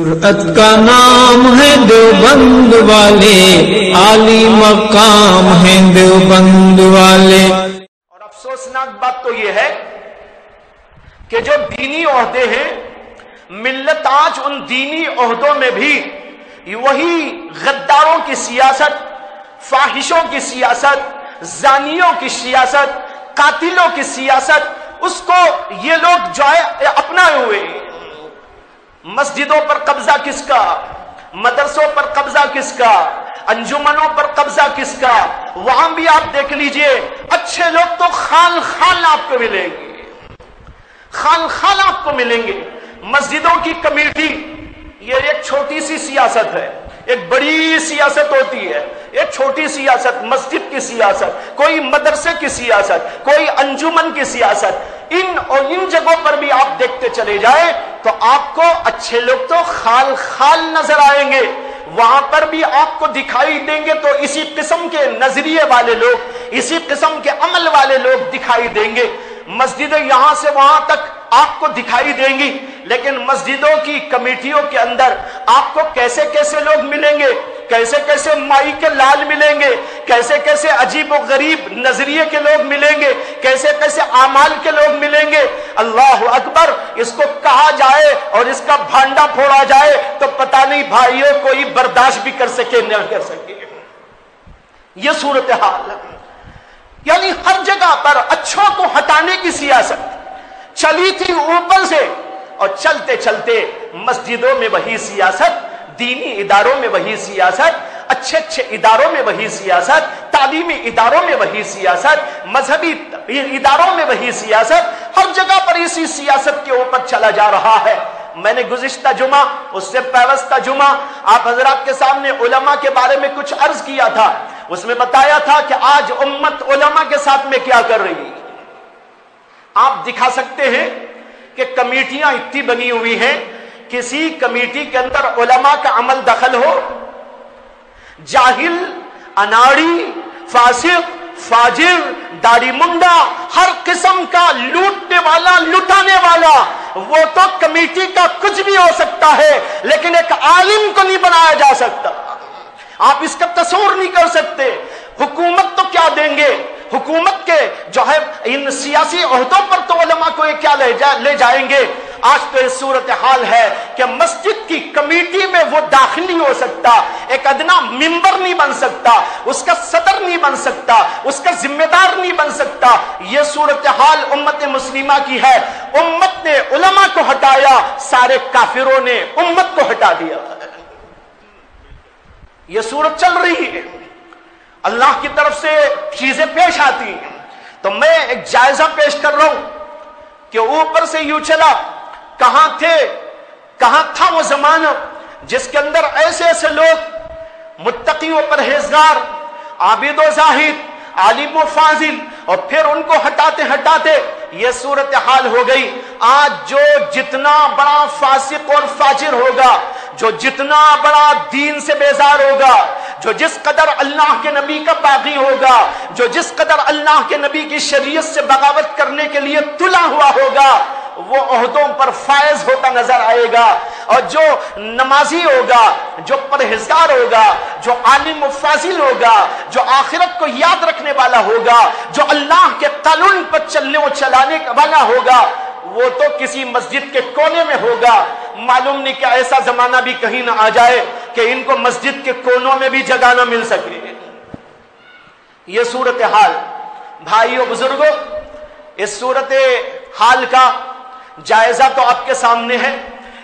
جرأت کا نام ہے دیوبند والے، عالی مقام ہے دیوبند والے۔ اور افسوسناک بات تو یہ ہے کہ جو دینی عہدے ہیں، ملت آج ان دینی عہدوں میں بھی وہی غداروں کی سیاست، فاحشوں کی سیاست، زانیوں کی سیاست، قاتلوں کی سیاست، اس کو یہ لوگ جو ہے اپنائے ہوئے ہیں۔ مسجدوں پر قبضہ کس کا، مدرسوں پر قبضہ کس کا، انجمنوں پر قبضہ کس کا؟ وہاں بھی آپ دیکھ لیجئے، اچھے لوگ تو خال خال آپ کو ملیں گے، خال خال آپ کو ملیں گے۔ مسجدوں کی کمیٹی یہ ایک چھوٹی سی سیاست ہے، ایک بڑی سیاست ہوتی ہے، ایک چھوٹی سیاست، مسجد کی سیاست، کوئی مدرسے کی سیاست، کوئی انجمن کی سیاست۔ ان جگہوں پر بھی آپ دیکھتے چلے جائیں تو آپ کو اچھے لوگ تو خال خال نظر آئیں گے، وہاں پر بھی آپ کو دکھائی دیں گے تو اسی قسم کے نظریے والے لوگ، اسی قسم کے عمل والے لوگ دکھائی دیں گے۔ مسجدیں یہاں سے وہاں تک آپ کو دکھائی دیں گی، لیکن مسجدوں کی کمیٹیوں کے اندر آپ کو کیسے کیسے لوگ ملیں گے، کیسے کیسے مائی کے لال ملیں گے، کیسے کیسے عجیب و غریب نظریے کے لوگ ملیں گے، کیسے کیسے اعمال کے لوگ ملیں گے۔ اللہ اکبر، اس کو کہا جائے اور اس کا بھانڈا پھوڑا جائے تو پتہ نہیں بھائیوں کوئی برداشت بھی کر سکے نہ کر سکے۔ یہ صورتحال ہے، یعنی ہر جگہ پر اچھوں کو ہٹانے کی سیاست چلی تھی اوپر سے، اور چلتے چلتے مسجدوں میں وہی سیاست، دینی اداروں میں وہی سیاست، اچھے اچھے اداروں میں وہی سیاست، تعلیمی اداروں میں وہی سیاست، مذہبی اداروں میں وہی سیاست، ہر جگہ پر اسی سیاست کے اوپر چلا جا رہا ہے۔ میں نے گزشتہ جمعہ، اس سے پیوستہ جمعہ آپ حضرات کے سامنے علماء کے بارے میں کچھ عرض کیا تھا، اس میں بتایا تھا کہ آج امت علماء کے ساتھ میں کیا کر رہی ہے۔ آپ دکھا سکتے ہیں کہ کمیٹیاں اتنی بنی ہوئی ہیں، کسی کمیٹی کے اندر علماء کا عمل دخل ہو، جاہل، اناڑی، فاسق، فاجر، داڑھی منڈا، ہر قسم کا لوٹنے والا، لٹانے والا، وہ تو کمیٹی کا کچھ بھی ہو سکتا ہے لیکن ایک عالم کو نہیں بنایا جا سکتا۔ آپ اس کا تصور نہیں کر سکتے۔ حکومت تو کیا دیں گے، حکومت کے جو ہے ان سیاسی عہدوں پر تو علماء کو یہ کیا لے جائیں گے۔ آج تو یہ صورتحال ہے کہ مسجد کی کمیٹی میں وہ داخل نہیں ہو سکتا، ایک ادنا ممبر نہیں بن سکتا، اس کا صدر نہیں بن سکتا، اس کا ذمہ دار نہیں بن سکتا۔ یہ صورتحال امت مسلمہ کی ہے۔ امت نے علماء کو ہٹایا، سارے کافروں نے امت کو ہٹا دیا۔ یہ صورت چل رہی ہے، اللہ کی طرف سے چیزیں پیش آتی ہیں۔ تو میں ایک جائزہ پیش کر رہا ہوں کہ اوپر سے یوں چلا، کہاں تھے، کہاں تھا وہ زمانہ جس کے اندر ایسے ایسے لوگ متقی و پرہیزگار، عابد و زاہد، عالم و فاضل، اور پھر ان کو ہٹاتے ہٹاتے یہ صورتحال ہو گئی۔ آج جو جتنا بڑا فاسق اور فاجر ہوگا، جو جتنا بڑا دین سے بیزار ہوگا، جو جس قدر اللہ کے نبی کا باغی ہوگا، جو جس قدر اللہ کے نبی کی شریعت سے بغاوت کرنے کے لیے تلا ہوا ہوگا، وہ عہدوں پر فائز ہوتا نظر آئے گا۔ اور جو نمازی ہوگا، جو پرہیزگار ہوگا، جو عالم و فاضل ہوگا، جو آخرت کو یاد رکھنے والا ہوگا، جو اللہ کے قانون پر چلنے و چلانے والا ہوگا، وہ تو کسی مسجد کے کونے میں ہوگا۔ معلوم نہیں کہ ایسا زمانہ بھی کہیں نہ آ جائے کہ ان کو مسجد کے کونوں میں بھی جگہ نہ مل سکے۔ یہ صورتحال بھائیوں بزرگوں، اس صورتحال کا جائزہ تو آپ کے سامنے ہے۔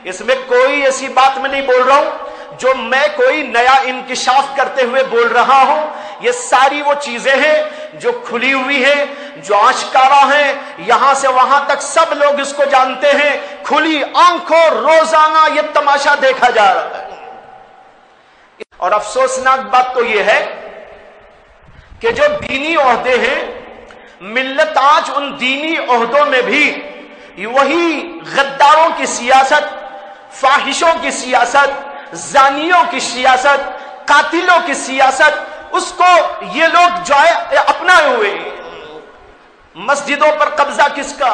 اس میں کوئی ایسی بات میں نہیں بول رہا ہوں جو میں کوئی نیا انکشاف کرتے ہوئے بول رہا ہوں۔ یہ ساری وہ چیزیں ہیں جو کھلی ہوئی ہیں، جو آشکارا ہیں، یہاں سے وہاں تک سب لوگ اس کو جانتے ہیں۔ کھلی آنکھوں روزانہ یہ تماشا دیکھا جا رہا ہے۔ اور افسوسناک بات تو یہ ہے کہ جو دینی عہدے ہیں، ملت آج ان دینی عہدوں میں بھی وہی غداروں کی سیاست، فاحشوں کی سیاست، زانیوں کی سیاست، قاتلوں کی سیاست، اس کو یہ لوگ جو ہے اپنائے ہوئے۔ مسجدوں پر قبضہ کس کا؟